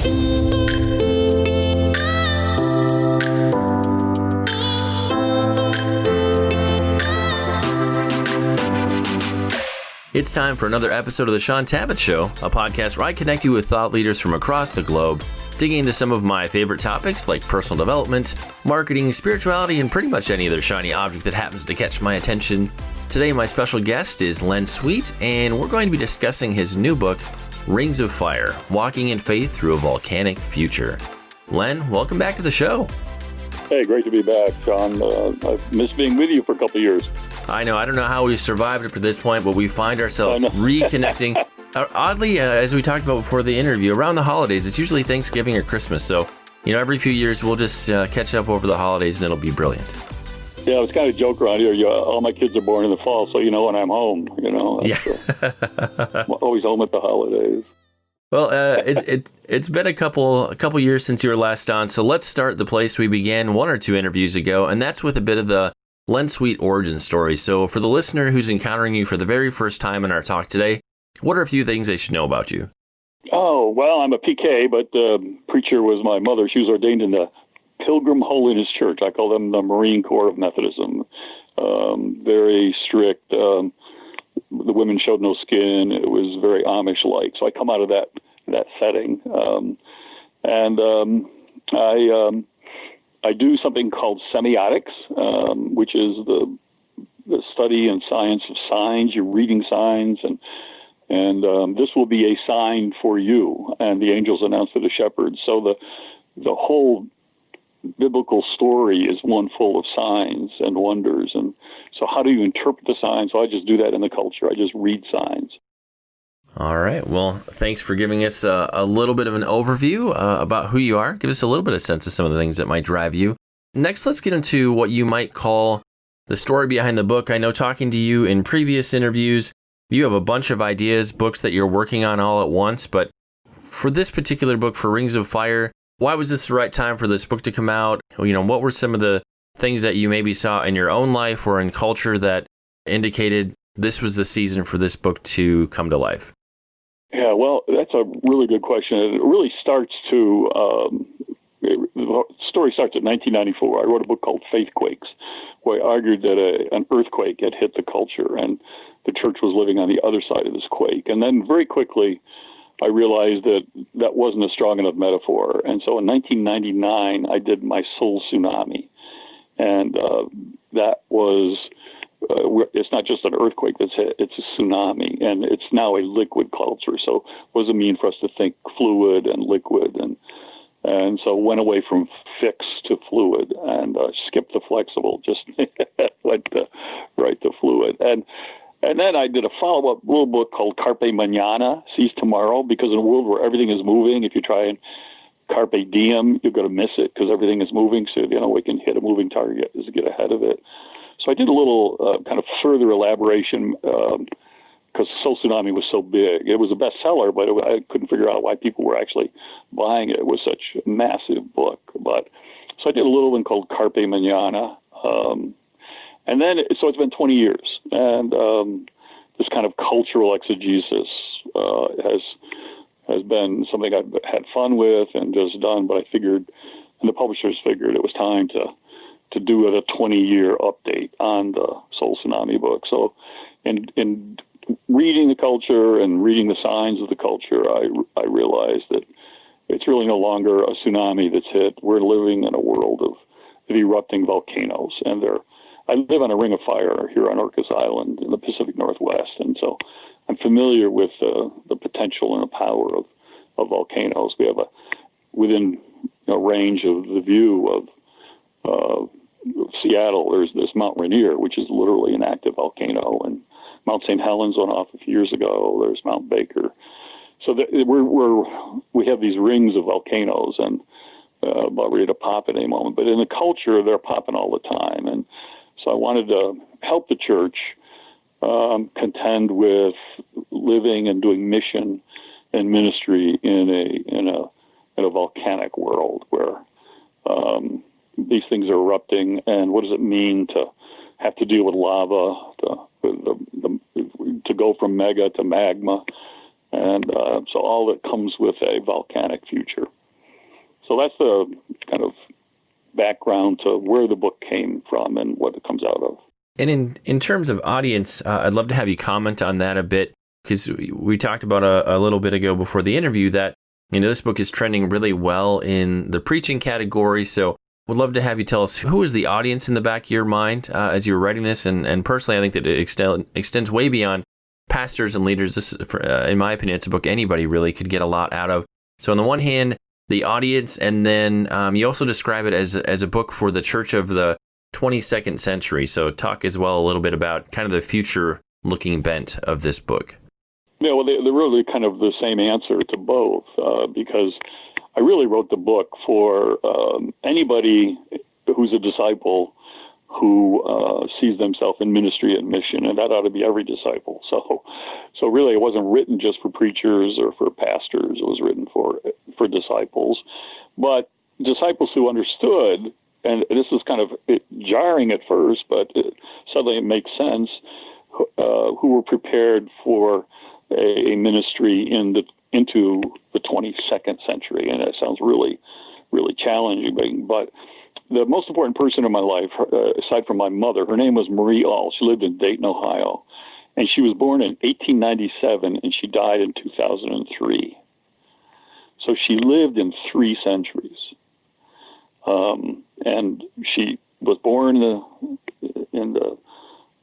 It's time for another episode of the Shaun Tabatt Show, a podcast where I connect you with thought leaders from across the globe, digging into some of my favorite topics like personal development, marketing, spirituality, and pretty much any other shiny object that happens to catch my attention. Today, my special guest is Len Sweet, and we're going to be discussing his new book, Rings of Fire, Walking in Faith Through a Volcanic Future. Len, welcome back to the show. Hey, great to be back, Shaun. I've missed being with you for a couple of years. I know. I don't know how we survived up to this point, but we find ourselves reconnecting. Oddly, as we talked about before the interview, around the holidays, it's usually Thanksgiving or Christmas. So, every few years we'll just catch up over the holidays and it'll be brilliant. Yeah, it's kind of a joke around here. All my kids are born in the fall, so when I'm home. I'm always home at the holidays. Well, it's been a couple years since you were last on, so let's start the place we began 1 or 2 interviews ago, and that's with a bit of the Len Sweet origin story. So for the listener who's encountering you for the very first time in our talk today, what are a few things they should know about you? Oh, well, I'm a PK, but preacher was my mother. She was ordained in the Pilgrim Holiness Church. I call them the Marine Corps of Methodism. Very strict. The women showed no skin. It was very Amish-like. So I come out of that setting. I do something called semiotics, which is the study and science of signs. You're reading signs, and this will be a sign for you. And the angels announced to the shepherds. So the whole biblical story is one full of signs and wonders. And so how do you interpret the signs? So I just do that in the culture. I just read signs. All right. Well, thanks for giving us a little bit of an overview about who you are. Give us a little bit of sense of some of the things that might drive you. Next, let's get into what you might call the story behind the book. I know talking to you in previous interviews, you have a bunch of ideas, books that you're working on all at once. But for this particular book, for Rings of Fire, why was this the right time for this book to come out? What were some of the things that you maybe saw in your own life or in culture that indicated this was the season for this book to come to life? Yeah, well, that's a really good question. It really starts the story starts at 1994. I wrote a book called Faithquakes, where I argued that an earthquake had hit the culture and the church was living on the other side of this quake. And then very quickly, I realized that wasn't a strong enough metaphor. And so in 1999, I did my soul tsunami. And that was... it's not just an earthquake that's hit, it's a tsunami, and it's now a liquid culture. So what does it mean for us to think fluid and liquid? And so went away from fixed to fluid and skipped the flexible, just went right to fluid. And then I did a follow-up little book called Carpe Mañana, Seize Tomorrow, because in a world where everything is moving, if you try and Carpe Diem, you're going to miss it because everything is moving. So the only way you can hit a moving target is to get ahead of it. So I did a little kind of further elaboration because Soul Tsunami was so big. It was a bestseller, but I couldn't figure out why people were actually buying it. It was such a massive book. So I did a little one called Carpe Mañana. And then, so it's been 20 years. And this kind of cultural exegesis has been something I've had fun with and just done. But I figured, and the publishers figured, it was time to do a 20-year update on the Soul Tsunami book. So in reading the culture and reading the signs of the culture, I realized that it's really no longer a tsunami that's hit. We're living in a world of erupting volcanoes. And I live on a ring of fire here on Orcas Island in the Pacific Northwest. And so I'm familiar with the potential and the power of volcanoes. We have within range of the view of Seattle, there's this Mount Rainier, which is literally an active volcano, and Mount St. Helens went off a few years ago. There's Mount Baker. So we have these rings of volcanoes, and about ready to pop at any moment. But in the culture, they're popping all the time, and so I wanted to help the church contend with living and doing mission and ministry in a volcanic world where these things are erupting, and what does it mean to have to deal with lava, to go from mega to magma, And so all that comes with a volcanic future. So that's the kind of background to where the book came from and what it comes out of. And in terms of audience, I'd love to have you comment on that a bit, because we talked about a little bit ago before the interview that, this book is trending really well in the preaching category. So would love to have you tell us who is the audience in the back of your mind as you were writing this. And personally, I think that it extends way beyond pastors and leaders. This, in my opinion, it's a book anybody really could get a lot out of. So on the one hand, the audience, and then you also describe it as a book for the church of the 22nd century. So talk as well a little bit about kind of the future-looking bent of this book. Yeah, well, they're really kind of the same answer to both, because I really wrote the book for anybody who's a disciple who sees themselves in ministry and mission, and that ought to be every disciple. So really, it wasn't written just for preachers or for pastors. It was written for disciples, but disciples who understood, and this is kind of jarring at first, but suddenly it makes sense, who were prepared for a ministry into the 22nd century, and that sounds really, really challenging. But the most important person in my life, aside from my mother, her name was Marie All. She lived in Dayton, Ohio, and she was born in 1897, and she died in 2003. So she lived in 3 centuries, and she was born in the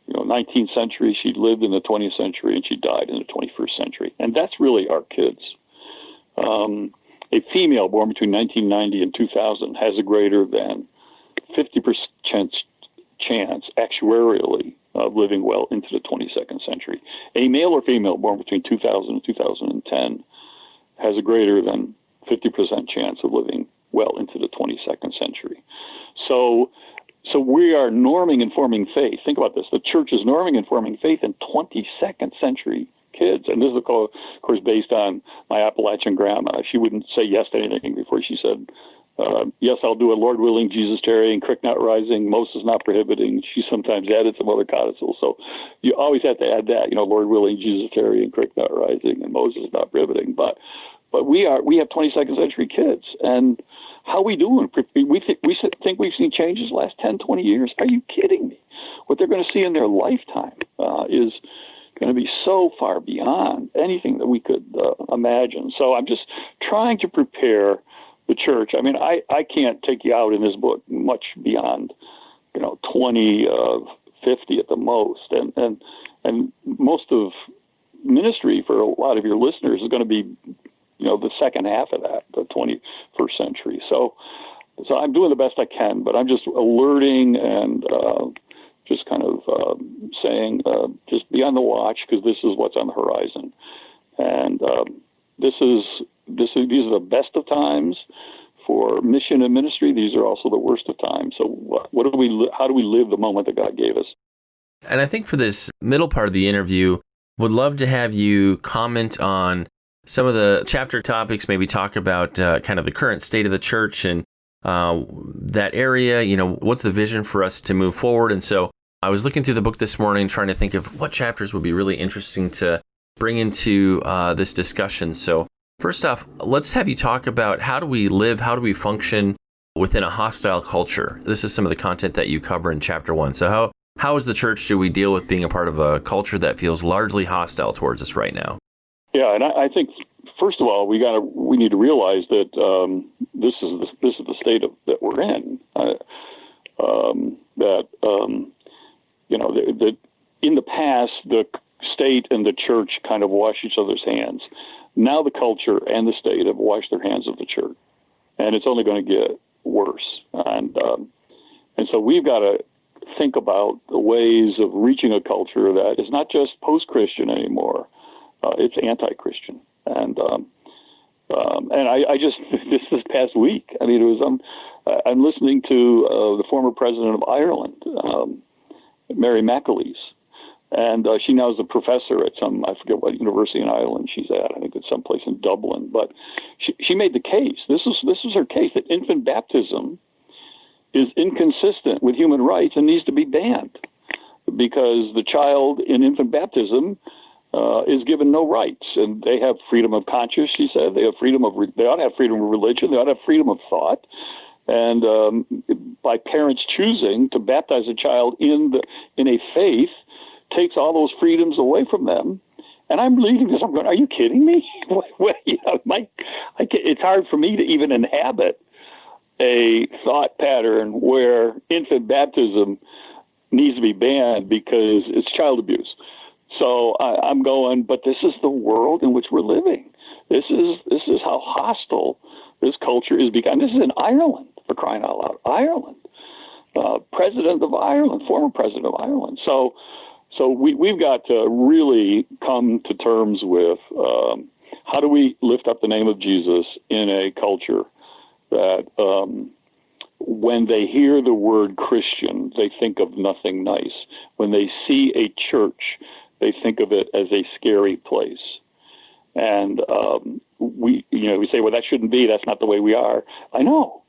19th century. She lived in the 20th century, and she died in the 21st century. And that's really our kids. A female born between 1990 and 2000 has a greater than 50% chance, actuarially, of living well into the 22nd century. A male or female born between 2000 and 2010 has a greater than 50% chance of living well into the 22nd century. So we are norming and forming faith. Think about this. The church is norming and forming faith in 22nd century kids. And this is, of course, based on my Appalachian grandma. She wouldn't say yes to anything before she said, yes, I'll do it, Lord willing, Jesus tarrying, creek not rising, Moses not prohibiting. She sometimes added some other codicils. So you always have to add that, Lord willing, Jesus tarrying, creek not rising, and Moses not prohibiting. But we have 22nd century kids. And how are we doing? We think we've seen changes the last 10, 20 years. Are you kidding me? What they're going to see in their lifetime is going to be so far beyond anything that we could imagine. So I'm just trying to prepare the church. I mean, I can't take you out in this book much beyond, 20, 50 at the most. And most of ministry for a lot of your listeners is going to be the second half of that, the 21st century. So I'm doing the best I can, but I'm just alerting and just kind of saying, just be on the watch, because this is what's on the horizon. And these are the best of times for mission and ministry. These are also the worst of times. So how do we live the moment that God gave us? And I think for this middle part of the interview, would love to have you comment on some of the chapter topics, maybe talk about kind of the current state of the church and that area, what's the vision for us to move forward. And so I was looking through the book this morning, trying to think of what chapters would be really interesting to bring into this discussion. So first off, let's have you talk about how do we live, how do we function within a hostile culture? This is some of the content that you cover in chapter 1. So how as the church do we deal with being a part of a culture that feels largely hostile towards us right now? Yeah, and I think first of all we need to realize that this is the state that we're in. That in the past the state and the church kind of wash each other's hands. Now the culture and the state have washed their hands of the church, and it's only going to get worse. And so we've got to think about the ways of reaching a culture that is not just post-Christian anymore. It's anti-Christian. And I just, this past week, I mean, it was, I'm listening to the former president of Ireland, Mary McAleese, and she now is a professor at I forget what university in Ireland she's at. I think it's someplace in Dublin. But she made the case, this was her case, that infant baptism is inconsistent with human rights and needs to be banned, because the child in infant baptism is given no rights, and they have freedom of conscience. She said they have freedom of they ought to have freedom of religion. They ought to have freedom of thought. And by parents choosing to baptize a child in a faith takes all those freedoms away from them. And I'm reading this. I'm going, are you kidding me? It's hard for me to even inhabit a thought pattern where infant baptism needs to be banned because it's child abuse. So I'm going, but this is the world in which we're living. This is how hostile this culture is becoming. This is in Ireland, for crying out loud. Ireland, president of Ireland, former president of Ireland. So we've got to really come to terms with how do we lift up the name of Jesus in a culture that when they hear the word Christian, they think of nothing nice. When they see a church, they think of it as a scary place. And we say, well, that shouldn't be. That's not the way we are. I know,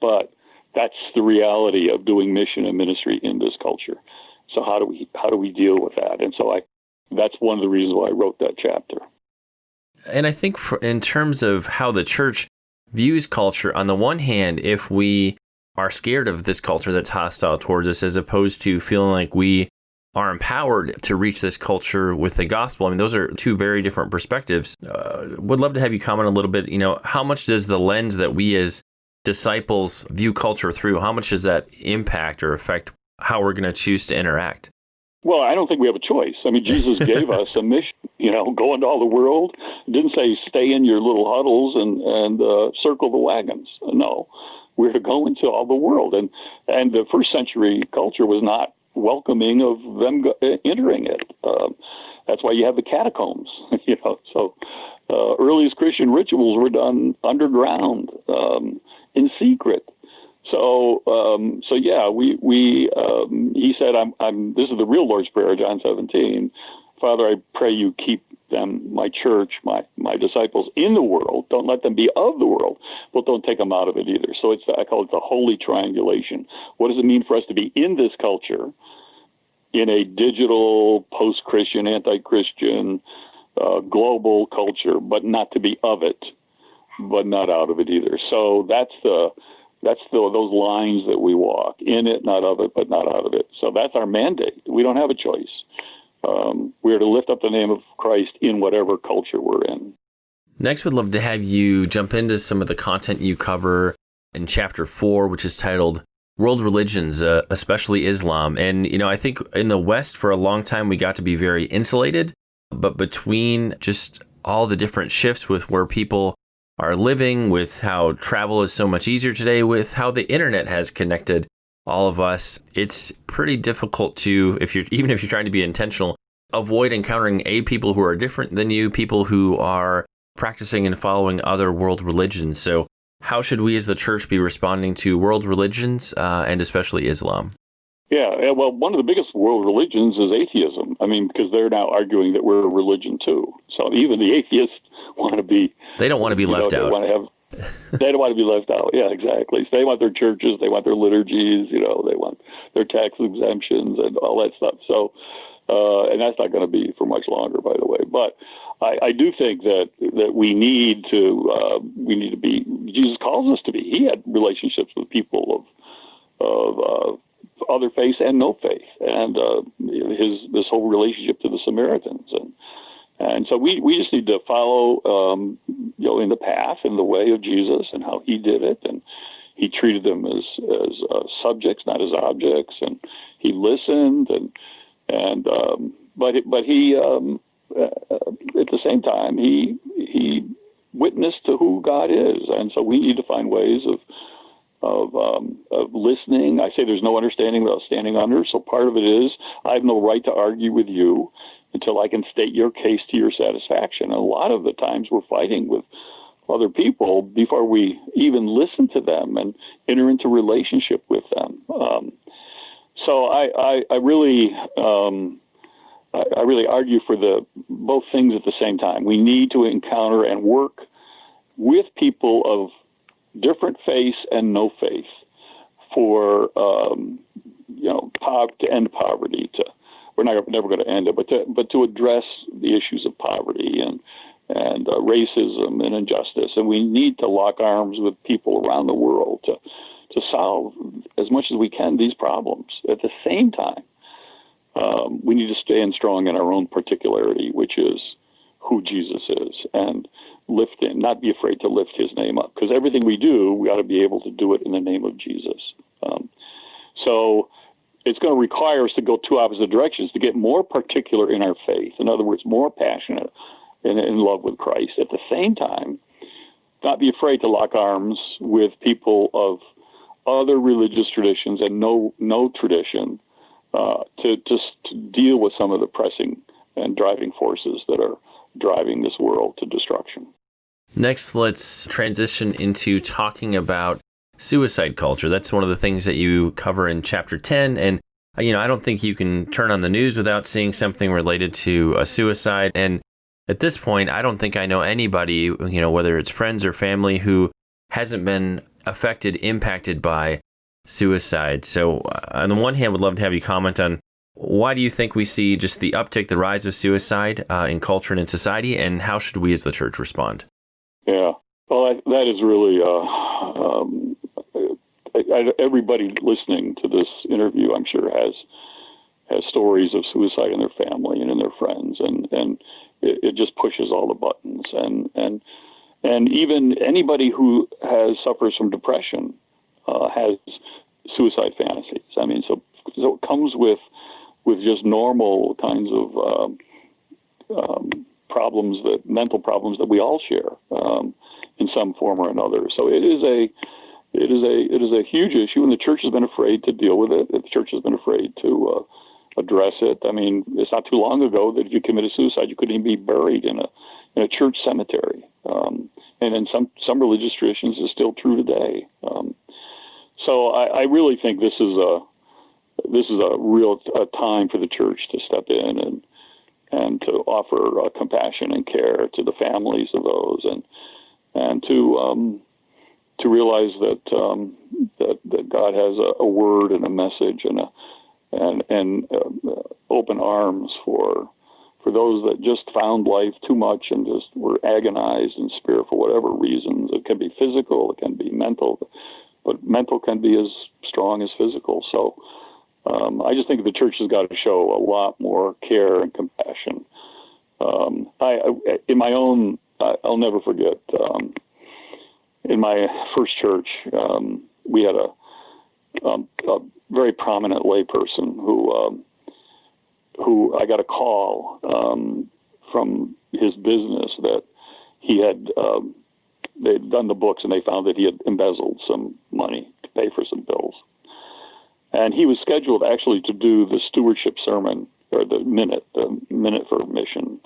but that's the reality of doing mission and ministry in this culture. So how do we deal with that? And so that's one of the reasons why I wrote that chapter. And I think in terms of how the church views culture, on the one hand, if we are scared of this culture that's hostile towards us, as opposed to feeling like we are empowered to reach this culture with the gospel. I mean, those are two very different perspectives. Would love to have you comment a little bit, how much does the lens that we as disciples view culture through, how much does that impact or affect how we're going to choose to interact? Well, I don't think we have a choice. I mean, Jesus gave us a mission, go into all the world. It didn't say stay in your little huddles and circle the wagons. No, we're to go into all the world. And the first century culture was not welcoming of them entering it. That's why you have the catacombs, So earliest Christian rituals were done underground, in secret. So yeah, he said, this is the real Lord's Prayer, John 17. Father, I pray you keep them, my church, my disciples in the world. Don't let them be of the world, but don't take them out of it either. So I call it the holy triangulation. What does it mean for us to be in this culture, in a digital, post-Christian, anti-Christian, global culture, but not to be of it, but not out of it either. So that's those lines that we walk, in it, not of it, but not out of it. So that's our mandate. We don't have a choice. We're to lift up the name of Christ in whatever culture we're in. Next, we'd love to have you jump into some of the content you cover in Chapter 4, which is titled World Religions, especially Islam. And, I think in the West for a long time, we got to be very insulated, but between just all the different shifts with where people are living, with how travel is so much easier today, with how the internet has connected all of us, it's pretty difficult to, even if you're trying to be intentional, avoid encountering people who are different than you, people who are practicing and following other world religions. So how should we as the church be responding to world religions and especially Islam? Yeah, well, one of the biggest world religions is atheism. I mean, because they're now arguing that we're a religion too. So even the atheists want to be... They don't want to be left out. They don't want to be left out. Yeah, exactly. So they want their churches, they want their liturgies, they want their tax exemptions and all that stuff. So, and that's not going to be for much longer, by the way. But I do think that we need to be. Jesus calls us to be. He had relationships with people of other faith and no faith, and this whole relationship to the Samaritans, and so we just need to follow in the path and the way of Jesus and how he did it, and he treated them as subjects, not as objects, and he listened but he at the same time he witnessed to who God is, and so we need to find ways of listening. I say there's no understanding without standing under. So part of it is I have no right to argue with you until I can state your case to your satisfaction. And a lot of the times we're fighting with other people before we even listen to them and enter into relationship with them. So I really argue for both things at the same time. We need to encounter and work with people of different faith and no faith for to end poverty, to we're never going to end it, but to address the issues of poverty and racism and injustice. And we need to lock arms with people around the world to solve as much as we can these problems. At the same time, we need to stand strong in our own particularity, which is who Jesus is, and lift him, not be afraid to lift his name up. Because everything we do, we ought to be able to do it in the name of Jesus. So it's going to require us to go two opposite directions, to get more particular in our faith. In other words, more passionate and in love with Christ. At the same time, not be afraid to lock arms with people of other religious traditions and no tradition to deal with some of the pressing and driving forces that are driving this world to destruction. Next, let's transition into talking about suicide culture. That's one of the things that you cover in chapter 10. And, I don't think you can turn on the news without seeing something related to a suicide. And at this point, I don't think I know anybody, whether it's friends or family, who hasn't been affected, impacted by suicide. So on the one hand, would love to have you comment on why do you think we see just the uptick, the rise of suicide in culture and in society, and how should we as the church respond? Yeah, well, that is really, everybody listening to this interview, I'm sure, has stories of suicide in their family and in their friends, and it just pushes all the buttons. And even anybody who suffers from depression has suicide fantasies. I mean, so it comes with just normal kinds of problems, mental problems that we all share in some form or another. So it is a huge issue, and the church has been afraid to deal with it. The church has been afraid to address it. I mean, it's not too long ago that if you committed suicide, you couldn't even be buried in a church cemetery. And in some religious traditions, is still true today. So I really think this is a real time for the church to step in and to offer compassion and care to the families of those, and to realize that God has a word and a message and open arms for those that just found life too much and just were agonized in spirit for whatever reasons. It can be physical, it can be mental, but mental can be as strong as physical. So I just think the church has got to show a lot more care and compassion. I'll never forget, in my first church, we had a very prominent layperson who I got a call from his business that he had they'd done the books and they found that he had embezzled some money to pay for some bills. And he was scheduled actually to do the stewardship sermon, or the minute for mission,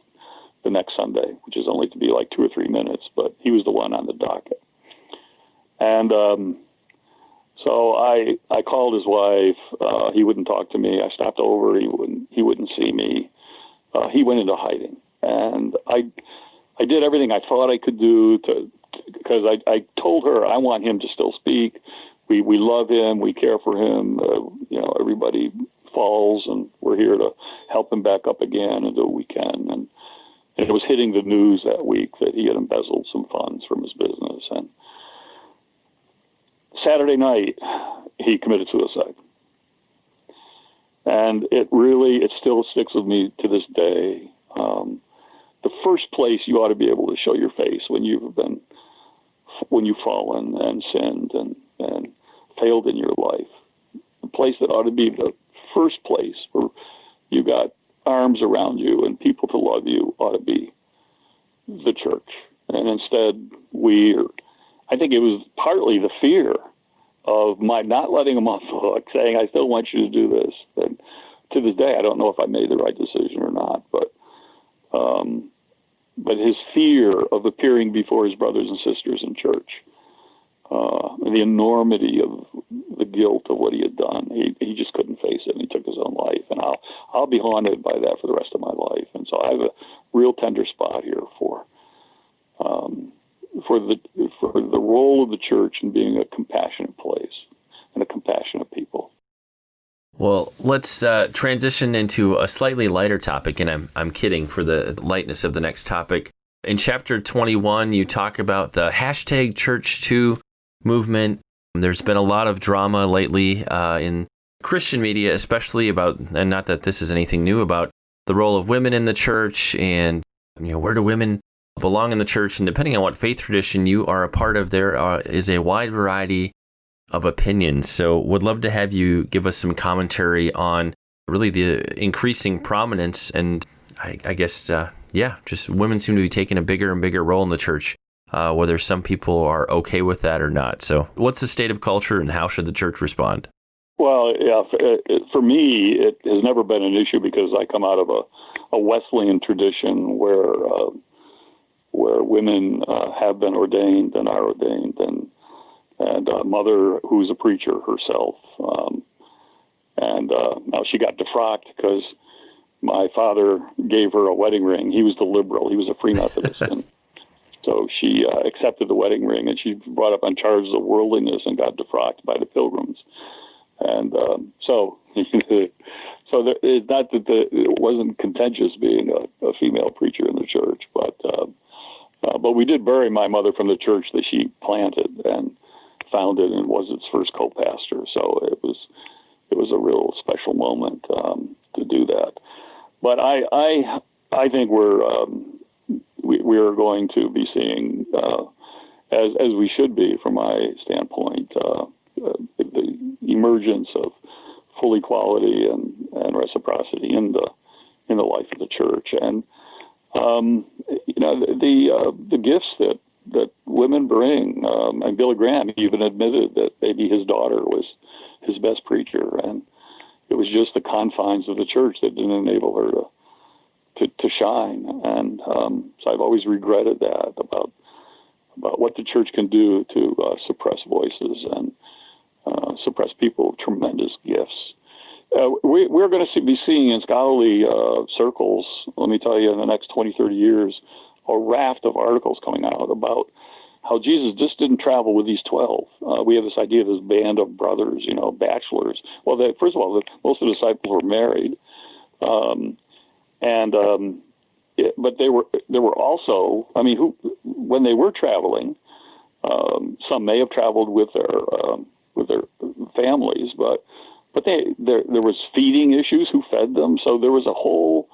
the next Sunday, which is only to be like 2 or 3 minutes, but he was the one on the docket. And so I called his wife. He wouldn't talk to me. I stopped over. He wouldn't see me. He went into hiding, and I did everything I thought I could do because I told her I want him to still speak. We love him. We care for him. Everybody falls, and we're here to help him back up again and do what we can. And it was hitting the news that week that he had embezzled some funds from his business. And Saturday night, he committed suicide. And it still sticks with me to this day. The first place you ought to be able to show your face when you've fallen and sinned and failed in your life, the place that ought to be the first place where you got arms around you and people to love you ought to be the church. And instead, I think it was partly the fear of my not letting him off the hook, saying, I still want you to do this. And to this day, I don't know if I made the right decision or not, but his fear of appearing before his brothers and sisters in church, the enormity of the guilt of what he had done, he just couldn't face it, and he took his own life. And I'll be haunted by that for the rest of my life. And so I have a real tender spot here for the role of the church in being a compassionate place and a compassionate people. Well, let's transition into a slightly lighter topic, and I'm kidding for the lightness of the next topic. In chapter 21, you talk about the hashtag Church2 Movement. There's been a lot of drama lately in Christian media, especially about, and not that this is anything new, about the role of women in the church and where do women belong in the church. And depending on what faith tradition you are a part of, there is a wide variety of opinions. So would love to have you give us some commentary on really the increasing prominence and I guess, just women seem to be taking a bigger and bigger role in the church, whether some people are okay with that or not. So what's the state of culture and how should the church respond? Well, yeah, for me, it has never been an issue because I come out of a Wesleyan tradition where women have been ordained and are ordained, and a mother who's a preacher herself. Now she got defrocked because my father gave her a wedding ring. He was the liberal. He was a Free Methodist. And so she accepted the wedding ring, and she brought up on charges of worldliness and got defrocked by the Pilgrims. And so it's not that it wasn't contentious being a female preacher in the church, but we did bury my mother from the church that she planted and founded and was its first co-pastor. So it was a real special moment to do that. But I think we are going to be seeing, as we should be from my standpoint, the emergence of full equality and reciprocity in the life of the church, and the gifts that women bring. And Billy Graham even admitted that maybe his daughter was his best preacher, and it was just the confines of the church that didn't enable her to shine. And so I've always regretted that about what the church can do to suppress voices and suppress people with tremendous gifts. We're going to be seeing in scholarly circles, let me tell you, in the next 20, 30 years, a raft of articles coming out about how Jesus just didn't travel with these 12. We have this idea of this band of brothers, bachelors. Well, first of all, most of the disciples were married. But there were also, when they were traveling, some may have traveled with their families, but there was feeding issues, who fed them. So there was a whole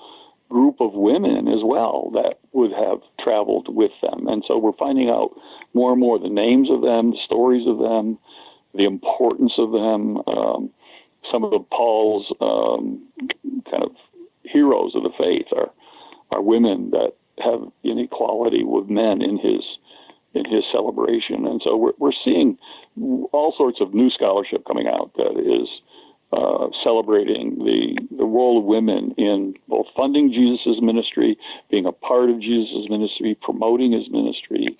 group of women as well that would have traveled with them. And so we're finding out more and more the names of them, the stories of them, the importance of them. Some of Paul's kind of heroes of the faith are women that have inequality with men in his celebration. And so we're seeing all sorts of new scholarship coming out that is celebrating the role of women in both funding Jesus' ministry, being a part of Jesus' ministry, promoting his ministry,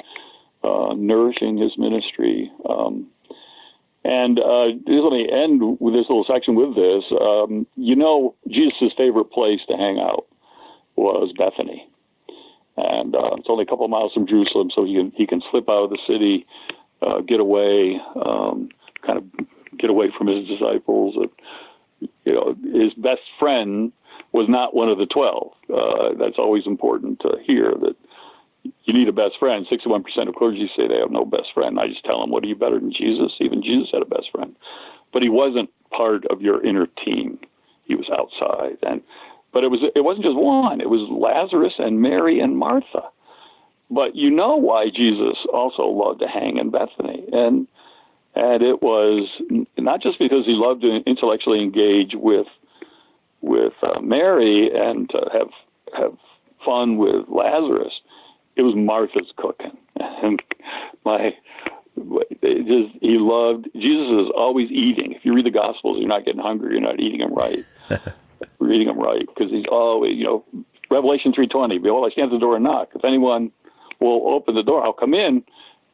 nourishing his ministry. Let me end with this little section with this. Jesus' favorite place to hang out was Bethany. And it's only a couple of miles from Jerusalem, so he can slip out of the city, get away, kind of get away from his disciples. His best friend was not one of the 12. That's always important to hear, that you need a best friend. 61% of clergy say they have no best friend. I just tell them, what are you better than Jesus? Even Jesus had a best friend. But he wasn't part of your inner team. He was outside. But it wasn't just one. It was Lazarus and Mary and Martha. But you know why Jesus also loved to hang in Bethany. And it was not just because he loved to intellectually engage with Mary and to have fun with Lazarus. It was Martha's cooking. And Jesus is always eating. If you read the Gospels, you're not getting hungry, you're not eating them right. We're eating them right because he's always, Revelation 3:20, behold, I stand at the door and knock. If anyone will open the door, I'll come in,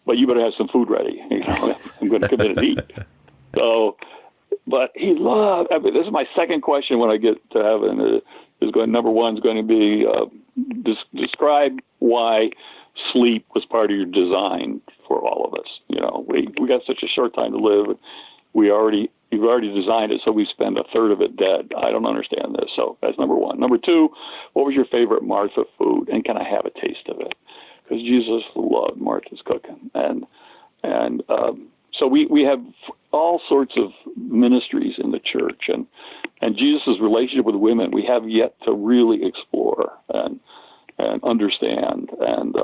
but you better have some food ready. I'm going to come in and eat. So, but he loved, this is my second question when I get to heaven. Number one is going to be describe why sleep was part of your design for all of us. We got such a short time to live. You've already designed it so we spend a third of it dead. I don't understand this. So that's number one. Number two, what was your favorite Martha food, and can I have a taste of it? Because Jesus loved Martha's cooking, and so we have all sorts of ministries in the church, and Jesus' relationship with women we have yet to really explore and understand. And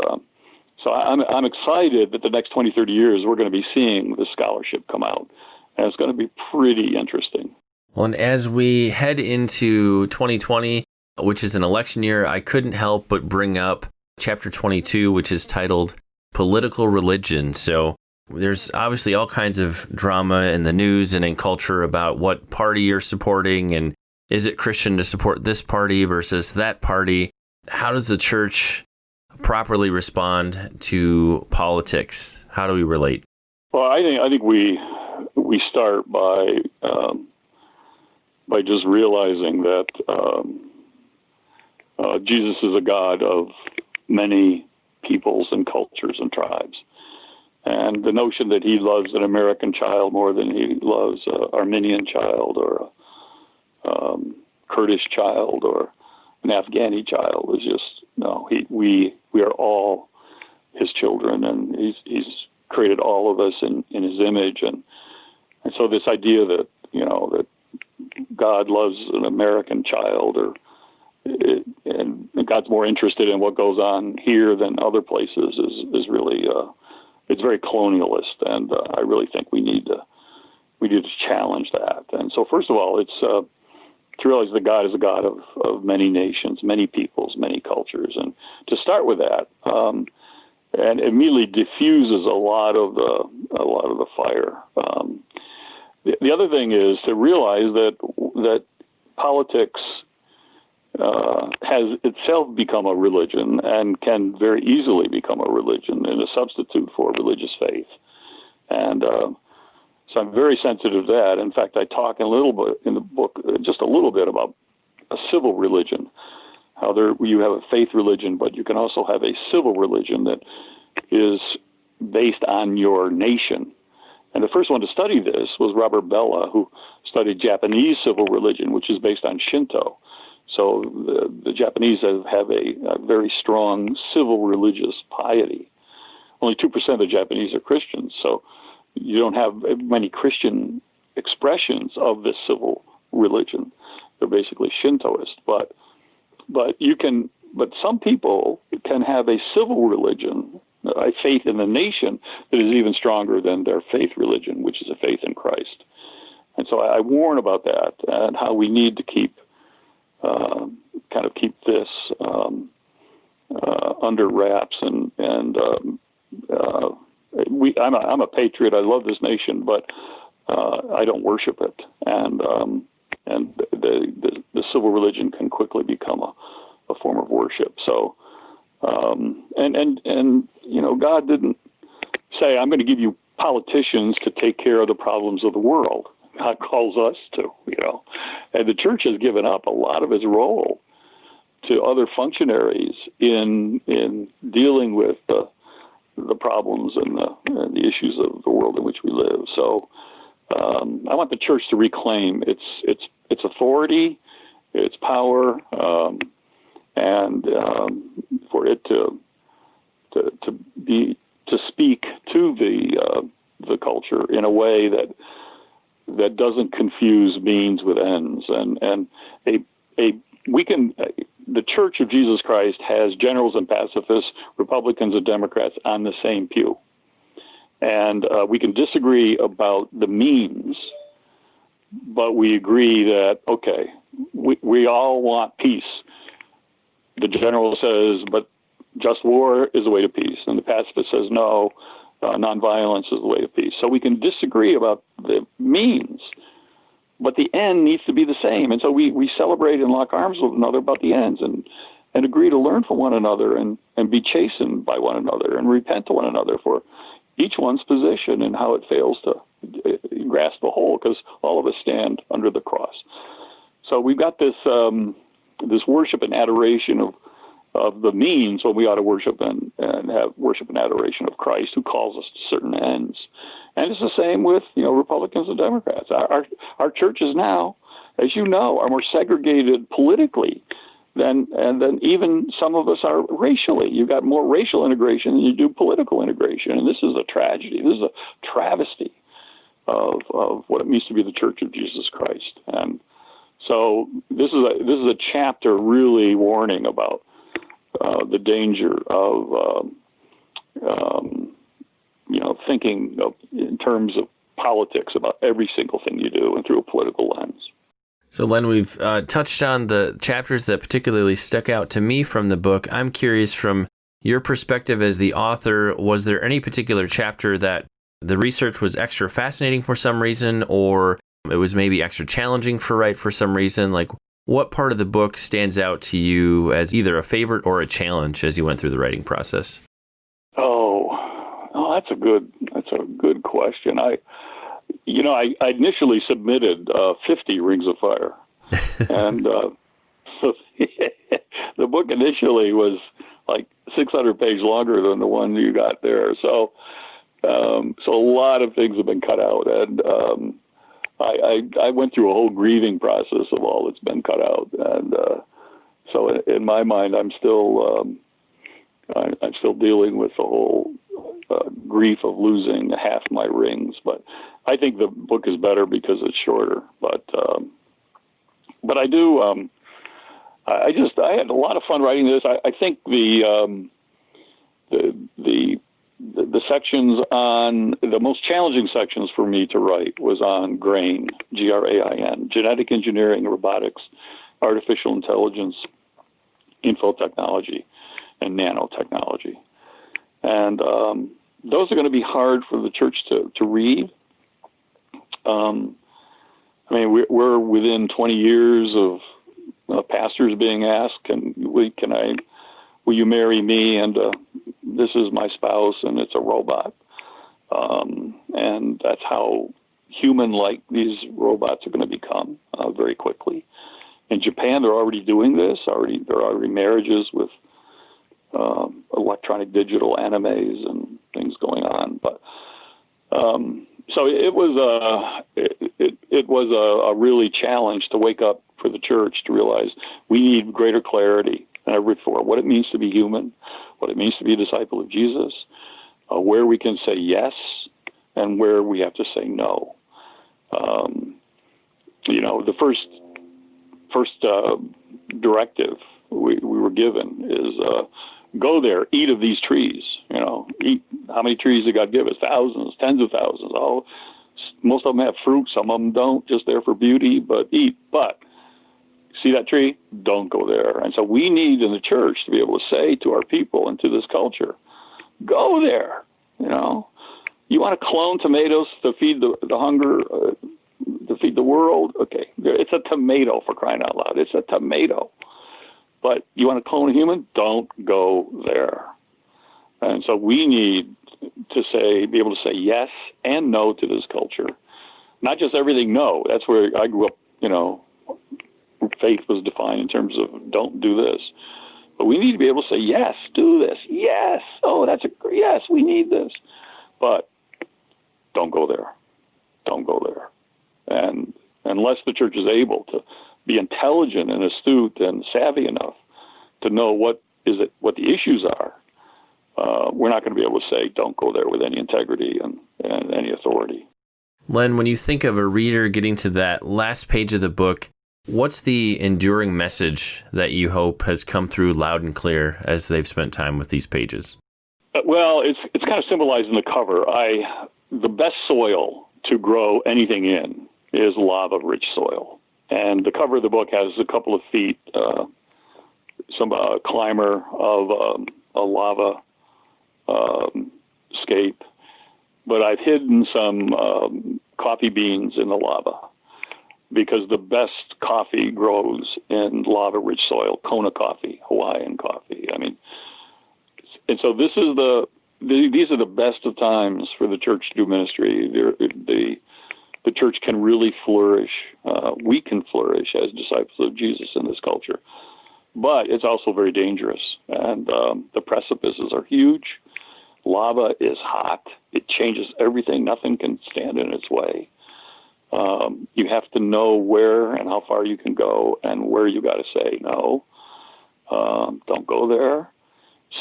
so I'm excited that the next 20, 30 years we're going to be seeing the scholarship come out, and it's going to be pretty interesting. Well, and as we head into 2020, which is an election year, I couldn't help but bring up chapter 22, which is titled Political Religion. So there's obviously all kinds of drama in the news and in culture about what party you're supporting, and is it Christian to support this party versus that party? How does the church properly respond to politics? How do we relate? Well, I think we start by just realizing that Jesus is a God of many peoples and cultures and tribes. And the notion that he loves an American child more than he loves an Armenian child or a Kurdish child or an Afghani child is just, no, we are all his children, and he's created all of us in his image. And so this idea that, that God loves an American child and God's more interested in what goes on here than other places is really, it's very colonialist. And I really think we need to challenge that. And so first of all, it's to realize that God is a God of many nations, many peoples, many cultures. And to start with that, and immediately diffuses a lot of the fire. The other thing is to realize that politics has itself become a religion and can very easily become a religion and a substitute for religious faith. And so I'm very sensitive to that. In fact, I talk a little bit in the book, just a little bit about a civil religion, how you have a faith religion, but you can also have a civil religion that is based on your nation. And the first one to study this was Robert Bellah, who studied Japanese civil religion, which is based on Shinto. So the Japanese have a very strong civil religious piety. Only 2% of the Japanese are Christians, so you don't have many Christian expressions of this civil religion. They're basically Shintoist, but some people can have a civil religion, a faith in the nation that is even stronger than their faith religion, which is a faith in Christ. And so I warn about that and how we need to keep this under wraps. I'm a patriot. I love this nation, but I don't worship it. And the civil religion can quickly become a form of worship. So, God didn't say, I'm going to give you politicians to take care of the problems of the world. God calls us to, and the church has given up a lot of its role to other functionaries in dealing with the problems and the issues of the world in which we live. So I want the church to reclaim its authority, its power, and for it to speak to the culture in a way that doesn't confuse means with ends. The Church of Jesus Christ has generals and pacifists, Republicans and Democrats on the same pew. And we can disagree about the means, but we agree that, okay, we all want peace. The general says, but just war is the way to peace. And the pacifist says, no, nonviolence is the way to peace. So we can disagree about the means, but the end needs to be the same. And so we celebrate and lock arms with one another about the ends and agree to learn from one another and be chastened by one another and repent to one another for each one's position and how it fails to grasp the whole, because all of us stand under the cross. So we've got this worship and adoration of the means when we ought to worship and have worship and adoration of Christ, who calls us to certain ends. And it's the same with, Republicans and Democrats. Our churches now, as you know, are more segregated politically than even some of us are racially. You've got more racial integration than you do political integration. And this is a tragedy. This is a travesty of what it means to be the Church of Jesus Christ. And so this is a chapter really warning about the danger of thinking in terms of politics about every single thing you do and through a political lens. So, Len, we've touched on the chapters that particularly stuck out to me from the book. I'm curious, from your perspective as the author, was there any particular chapter that the research was extra fascinating for some reason, or it was maybe extra challenging for some reason? Like, what part of the book stands out to you as either a favorite or a challenge as you went through the writing process? That's a good question. I initially submitted 50 Rings of Fire, and so the book initially was like 600 pages longer than the one you got there. So a lot of things have been cut out, and I went through a whole grieving process of all that's been cut out, and so in my mind, I'm still dealing with the whole grief of losing half my rings. But I think the book is better because it's shorter. But I do. I had a lot of fun writing this. I think the sections on the most challenging sections for me to write was on GRAIN, GRAIN, genetic engineering, robotics, artificial intelligence, infotechnology, and nanotechnology. And those are going to be hard for the church to read. We're within 20 years of pastors being asked, will you marry me? And this is my spouse, and it's a robot. And that's how human-like these robots are going to become very quickly. In Japan, they're already doing this. There are already marriages with electronic digital animes and things going on. But so it was a really challenge to wake up for the church to realize we need greater clarity than ever before. What it means to be human, what it means to be a disciple of Jesus, where we can say yes and where we have to say no. The first directive we were given is go there, eat of these trees. Eat. How many trees did God give us? Thousands, tens of thousands. Most of them have fruit. Some of them don't, just there for beauty, but eat. But see that tree? Don't go there. And so we need in the church to be able to say to our people and to this culture, go there. You want to clone tomatoes to feed the hunger, to feed the world? Okay, it's a tomato, for crying out loud. It's a tomato. But you want to clone a human? Don't go there. And so we need to be able to say yes and no to this culture. Not just everything no. That's where I grew up, faith was defined in terms of don't do this. But we need to be able to say yes, do this. Yes. Oh, yes, we need this. But don't go there. Don't go there. And unless the church is able to be intelligent and astute and savvy enough to know what the issues are, we're not going to be able to say don't go there with any integrity and any authority. Len, when you think of a reader getting to that last page of the book, what's the enduring message that you hope has come through loud and clear as they've spent time with these pages? Well, it's kind of symbolized in the cover. The best soil to grow anything in is lava-rich soil. And the cover of the book has a couple of feet, some climber of a lava scape. But I've hidden some coffee beans in the lava because the best coffee grows in lava-rich soil, Kona coffee, Hawaiian coffee. And so these are the best of times for the church to do ministry. The church can really flourish. We can flourish as disciples of Jesus in this culture. But it's also very dangerous. And the precipices are huge. lava is hot. It changes everything. Nothing can stand in its way. You have to know where and how far you can go and where you got to say no. Don't go there.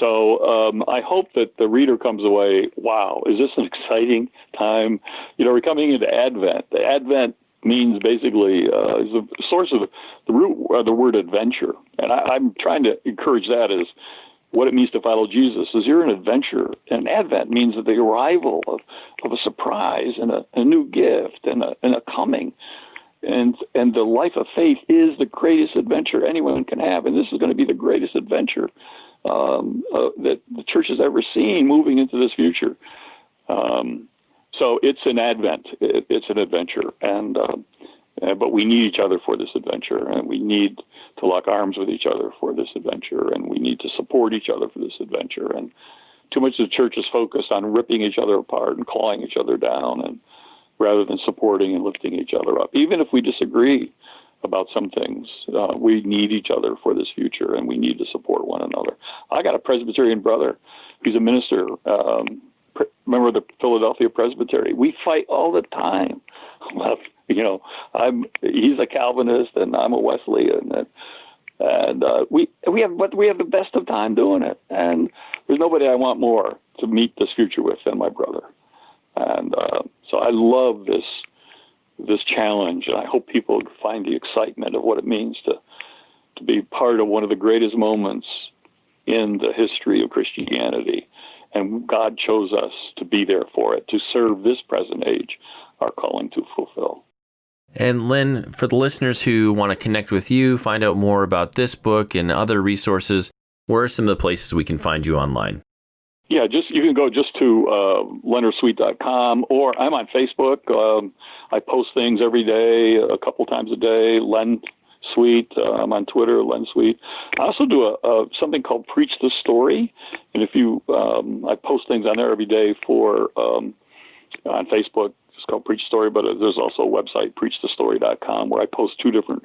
So I hope that the reader comes away, wow, is this an exciting time? We're coming into Advent. The Advent means basically is the source of the root of the word adventure. And I'm trying to encourage that as what it means to follow Jesus is you're an adventure. And Advent means the arrival of a surprise and a new gift and a coming. And the life of faith is the greatest adventure anyone can have. And this is going to be the greatest adventure that the church has ever seen moving into this future. So it's an Advent. It's an adventure. But we need each other for this adventure, and we need to lock arms with each other for this adventure, and we need to support each other for this adventure. And too much of the church is focused on ripping each other apart and clawing each other down, and rather than supporting and lifting each other up. Even if we disagree about some things, we need each other for this future, and we need to support one another. I got a Presbyterian brother who's a minister, member of the Philadelphia Presbytery. We fight all the time. He's a Calvinist and I'm a Wesleyan, and we have the best of time doing it. And there's nobody I want more to meet this future with than my brother. And so I love this challenge, and I hope people find the excitement of what it means to be part of one of the greatest moments in the history of Christianity. And God chose us to be there for it, to serve this present age, our calling to fulfill. And Len, for the listeners who want to connect with you, find out more about this book and other resources, where are some of the places we can find you online? Yeah, you can go just to leonardsweet.com, or I'm on Facebook. I post things every day, a couple times a day. Len Sweet. I'm on Twitter, Len Sweet. I also do something called Preach the Story, and if you, I post things on there every day on Facebook. It's called Preach Story, but there's also a website, preachthestory.com, where I post 2 different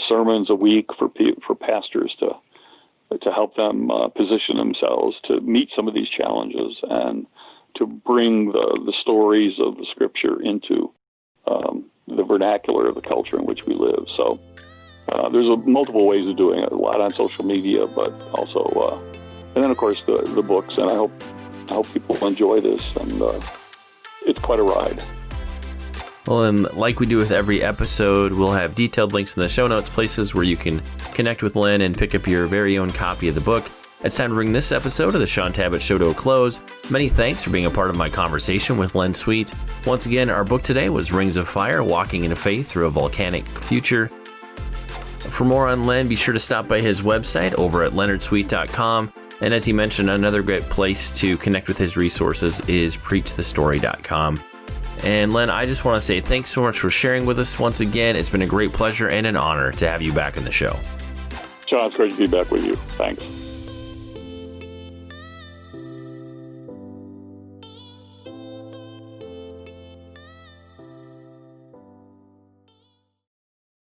sermons a week for pastors to help them position themselves to meet some of these challenges and to bring the stories of the Scripture into the vernacular of the culture in which we live. So there's multiple ways of doing it. A lot on social media, but also, and then of course the books. And I hope people enjoy this. And it's quite a ride. Well, and like we do with every episode, we'll have detailed links in the show notes, places where you can connect with Len and pick up your very own copy of the book. It's time to bring this episode of the Shaun Tabatt Show to a close. Many thanks for being a part of my conversation with Len Sweet. Once again, our book today was Rings of Fire, Walking in Faith Through a Volcanic Future. For more on Len, be sure to stop by his website over at leonardsweet.com. And as he mentioned, another great place to connect with his resources is preachthestory.com. And Len, I just want to say thanks so much for sharing with us once again. It's been a great pleasure and an honor to have you back in the show. Shaun, it's great to be back with you. Thanks.